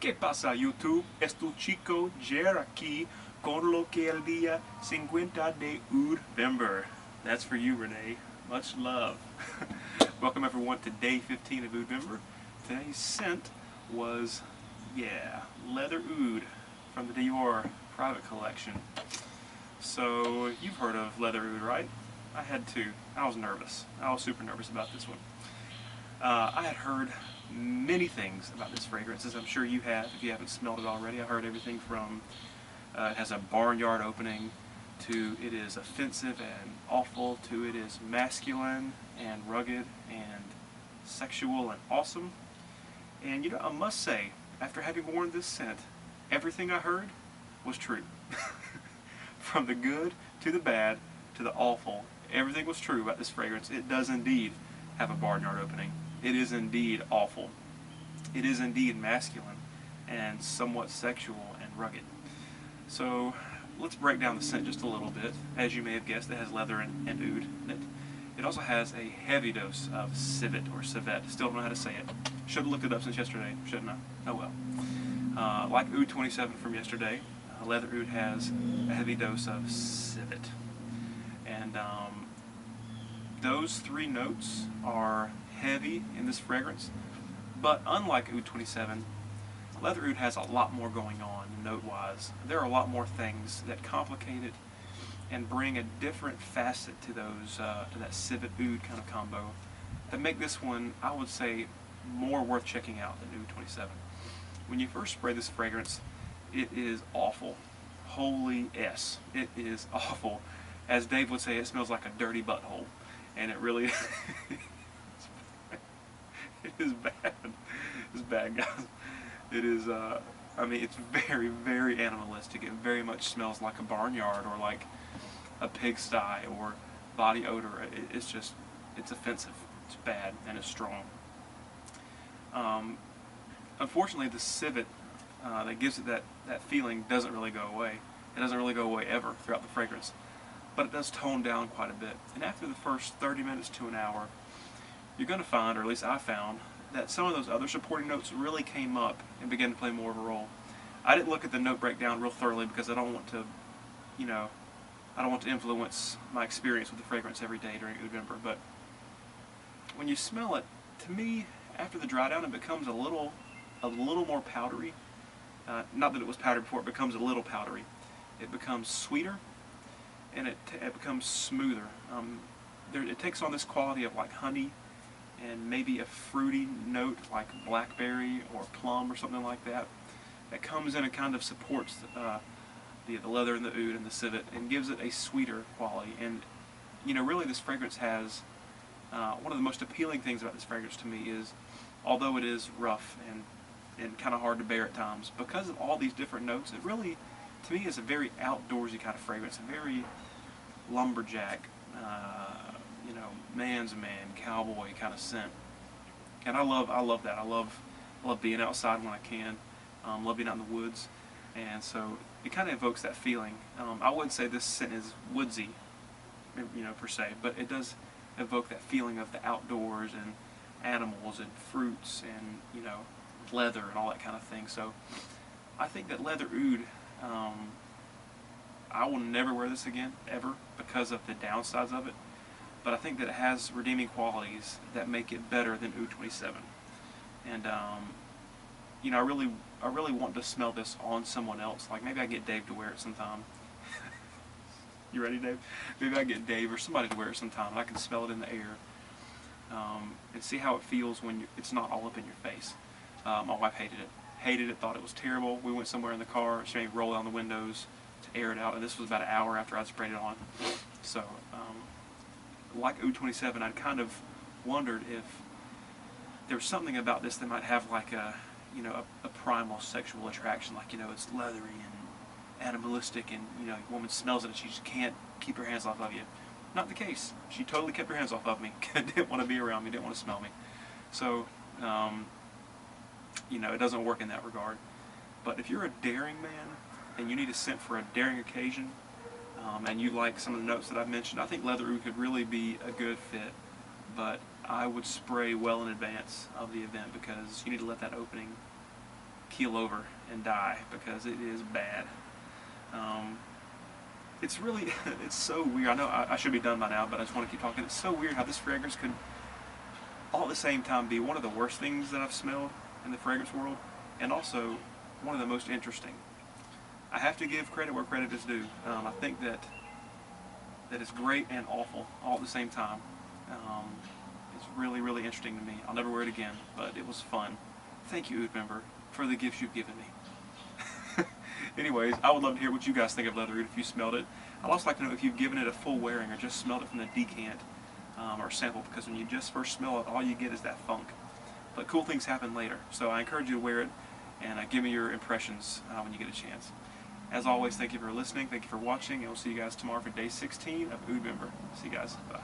¿Qué pasa, YouTube? Es tu chico Jer aquí con lo que el día 50 de Oudvember. That's for you, Renee. Much love. Welcome everyone to day 15 of Oudvember. Today's scent was, Leather Oud from the Dior private collection. So you've heard of Leather Oud, right? I had to. I was nervous. I was super nervous about this one. I had heard many things about this fragrance, as I'm sure you have if you haven't smelled it already. I heard everything from it has a barnyard opening, to it is offensive and awful, to it is masculine and rugged and sexual and awesome. And you know, I must say, after having worn this scent, everything I heard was true. From the good to the bad to the awful, everything was true about this fragrance. It does indeed have a barnyard opening. It is indeed awful. It is indeed masculine and somewhat sexual and rugged. So let's break down the scent just a little bit. As you may have guessed, it has leather and oud in it. It also has a heavy dose of civet or civet. Still don't know how to say it. Should have looked it up since yesterday, shouldn't I? Oh well. Like Oud 27 from yesterday, Leather Oud has a heavy dose of civet. And those three notes are heavy in this fragrance, but unlike Oud 27, Leather Oud has a lot more going on note-wise. There are a lot more things that complicate it and bring a different facet to those to that civet oud kind of combo that make this one, I would say, more worth checking out than Oud 27. When you first spray this fragrance, it is awful. Holy S, it is awful. As Dave would say, it smells like a dirty butthole, and it really it is bad. It's bad, guys. It is, I mean, it's very, very animalistic. It very much smells like a barnyard or like a pigsty or body odor. It's just, it's offensive. It's bad, and it's strong. Unfortunately, the civet that gives it that feeling doesn't really go away. It doesn't really go away ever throughout the fragrance. But it does tone down quite a bit. And after the first 30 minutes to an hour, you're going to find, or at least I found, that some of those other supporting notes really came up and began to play more of a role. I didn't look at the note breakdown real thoroughly because I don't want to, you know, I don't want to influence my experience with the fragrance every day during Oudvember. But when you smell it, to me, after the dry down, it becomes a little more powdery. Not that it was powdery before, it becomes a little powdery. It becomes sweeter, and it becomes smoother. It takes on this quality of like honey and maybe a fruity note like blackberry or plum or something like that. That comes in and kind of supports the leather and the oud and the civet and gives it a sweeter quality. And you know, really, this fragrance has one of the most appealing things about this fragrance to me is, although it is rough and kind of hard to bear at times, because of all these different notes, it really, to me, is a very outdoorsy kind of fragrance, a very lumberjack, you know, man's man, cowboy kind of scent. And I love that. I love being outside when I can. Love being out in the woods, and so it kind of evokes that feeling. I wouldn't say this scent is woodsy, you know, per se, but it does evoke that feeling of the outdoors and animals and fruits and, you know, leather and all that kind of thing. So I think that Leather Oud, I will never wear this again, ever, because of the downsides of it. But I think that it has redeeming qualities that make it better than Oud 27. And you know, I really want to smell this on someone else. Like maybe I get Dave to wear it sometime. You ready, Dave? Maybe I get Dave or somebody to wear it sometime, and I can smell it in the air and see how it feels when it's not all up in your face. My wife hated it, thought it was terrible. We went somewhere in the car, she made me roll down the windows to air it out, and this was about an hour after I'd sprayed it on. So, like Oud 27, I'd kind of wondered if there was something about this that might have like a, you know, a primal sexual attraction, like, you know, it's leathery and animalistic, and, you know, a woman smells it and she just can't keep her hands off of you. Not the case. She totally kept her hands off of me. Didn't want to be around me, didn't want to smell me. So, you know, it doesn't work in that regard. But if you're a daring man and you need a scent for a daring occasion, and you like some of the notes that I've mentioned, I think Leather Oud could really be a good fit. But I would spray well in advance of the event because you need to let that opening keel over and die because it is bad. It's really, it's so weird. I know I should be done by now, but I just want to keep talking. It's so weird how this fragrance could all at the same time be one of the worst things that I've smelled in the fragrance world, and also one of the most interesting. I have to give credit where credit is due. I think that it's great and awful all at the same time. It's really, really interesting to me. I'll never wear it again, but it was fun. Thank you, Oudvember, for the gifts you've given me. Anyways, I would love to hear what you guys think of Leather Oud if you smelled it. I'd also like to know if you've given it a full wearing or just smelled it from the decant or sample, because when you just first smell it, all you get is that funk. But cool things happen later, so I encourage you to wear it and give me your impressions when you get a chance. As always, thank you for listening, thank you for watching, and we'll see you guys tomorrow for day 16 of Oudvember. See you guys. Bye.